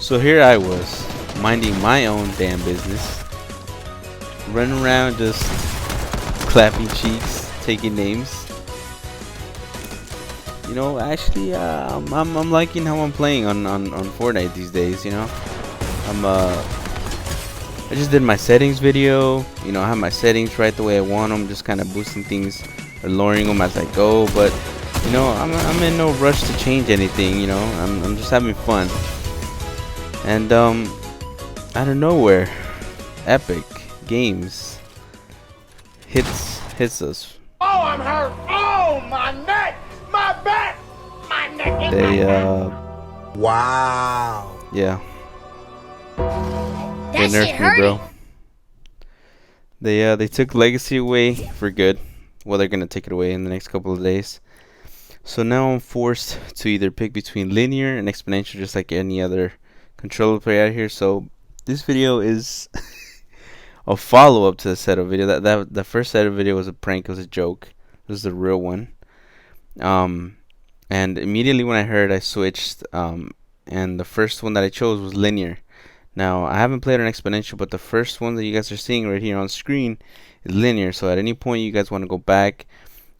So here I was, minding my own damn business, running around just clapping cheeks, taking names. You know, actually, I'm liking how I'm playing on Fortnite these days. You know, I just did my settings video. You know, I have my settings right the way I want them, just kind of boosting things or lowering them as I go. But you know, I'm in no rush to change anything. You know, I'm just having fun. And out of nowhere, Epic Games hits us. Oh, I'm hurt. Oh, my neck, my back, my neck. They Wow. yeah, That they nerfed shit me, hurt. bro. They took Legacy away for good. Well, they're gonna take it away in the next couple of days. So now I'm forced to either pick between linear and exponential, just like any other controller player out here. So this video is a follow-up to the setup video. That the first setup video was a prank, it was a joke. This is the real one. And immediately when I heard, I switched. And the first one that I chose was linear. Now I haven't played on exponential, but the first one that you guys are seeing right here on screen is linear. So at any point you guys want to go back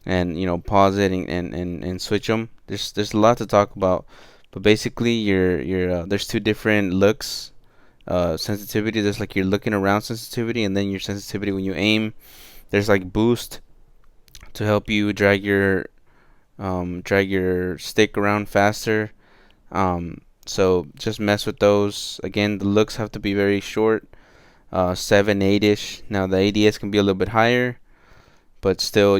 and pause it and switch them. There's a lot to talk about, but basically your there's two different looks. Sensitivity, there's like your looking around sensitivity, and then your sensitivity when you aim. There's like boost to help you drag your stick around faster. So just mess with those. Again, the looks have to be very short, 7, 8-ish. Now the ADS can be a little bit higher, but still,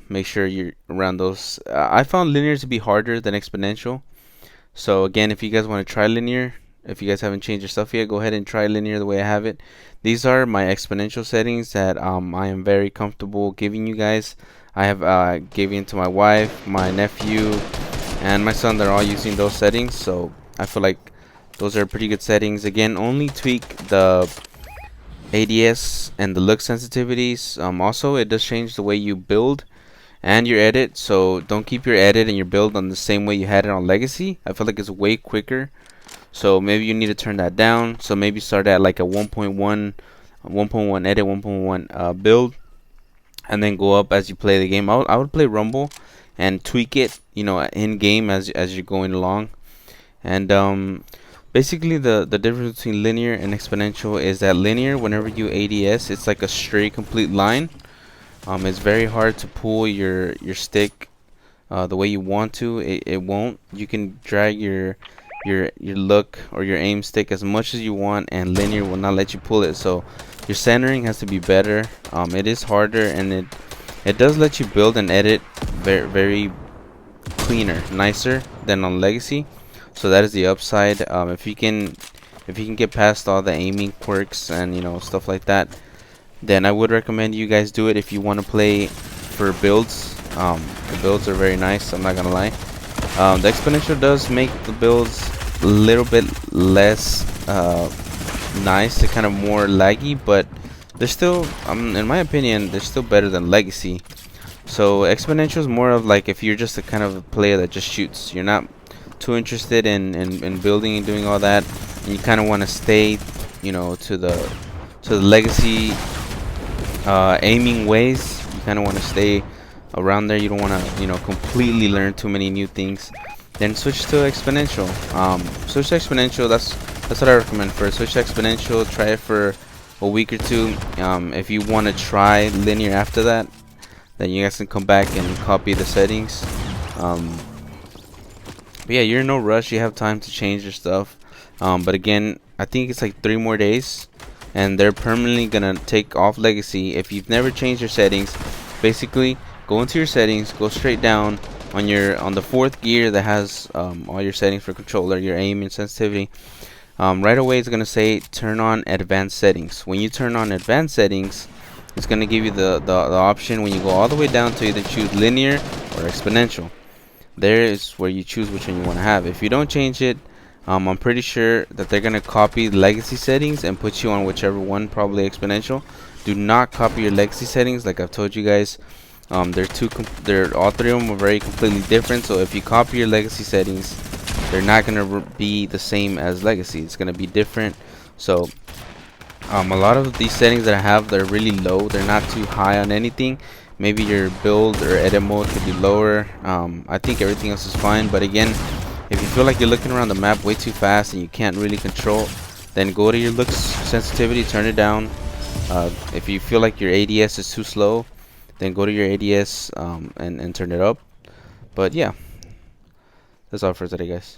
make sure you're around those. I found linear to be harder than exponential. So again, if you guys want to try linear, if you guys haven't changed your stuff yet, go ahead and try linear the way I have it. These are my exponential settings that I am very comfortable giving you guys. I have given to my wife, my nephew, and my son. They're all using those settings, so I feel like those are pretty good settings. Again, only tweak the ADS and the look sensitivities. Also, it does change the way you build and your edit, so don't keep your edit and your build on the same way you had it on Legacy. I feel like it's way quicker, so maybe you need to turn that down. So maybe start at like a 1.1 edit, 1.1 build, and then go up as you play the game. I would play Rumble and tweak it, in game as you're going along. And basically the difference between linear and exponential is that linear, whenever you ADS, it's like a straight complete line. It's very hard to pull your stick the way you want to. It won't. You can drag your look or your aim stick as much as you want, and linear will not let you pull it. So your centering has to be better. It is harder, and it does let you build and edit very, very cleaner, nicer than on Legacy. So that is the upside. If you can get past all the aiming quirks and stuff like that, then I would recommend you guys do it if you want to play for builds. The builds are very nice, I'm not gonna lie. The exponential does make the builds a little bit less nice. They're kind of more laggy, but they're still, in my opinion, they're still better than Legacy. So exponential is more of like if you're just a kind of a player that just shoots. You're not too interested in building and doing all that, and you kind of want to stay, to the Legacy aiming ways. You kind of want to stay around there. You don't want to completely learn too many new things. Then switch to exponential. Switch to exponential. That's what I recommend first. Switch to exponential. Try it for a week or two. If you want to try linear after that, then you guys can come back and copy the settings. But yeah, you're in no rush. You have time to change your stuff. But again, I think it's like 3 more days, and they're permanently gonna take off Legacy. If you've never changed your settings, basically go into your settings, go straight down on the 4th gear that has all your settings for controller, your aim and sensitivity. Right away it's gonna say turn on advanced settings. When you turn on advanced settings, it's gonna give you the option when you go all the way down to either choose linear or exponential. There is where you choose which one you want to have. If you don't change it, I'm pretty sure that they're gonna copy Legacy settings and put you on whichever one, probably exponential. Do not copy your Legacy settings, like I've told you guys. They're all 3 of them are very completely different. So if you copy your Legacy settings, they're not gonna be the same as Legacy. It's gonna be different. So a lot of these settings that I have, they're really low. They're not too high on anything. Maybe your build or edit mode could be lower. I think everything else is fine. But again, if you feel like you're looking around the map way too fast and you can't really control, then go to your looks sensitivity, turn it down. If you feel like your ADS is too slow, then go to your ADS and turn it up. But yeah, that's all for today, guys.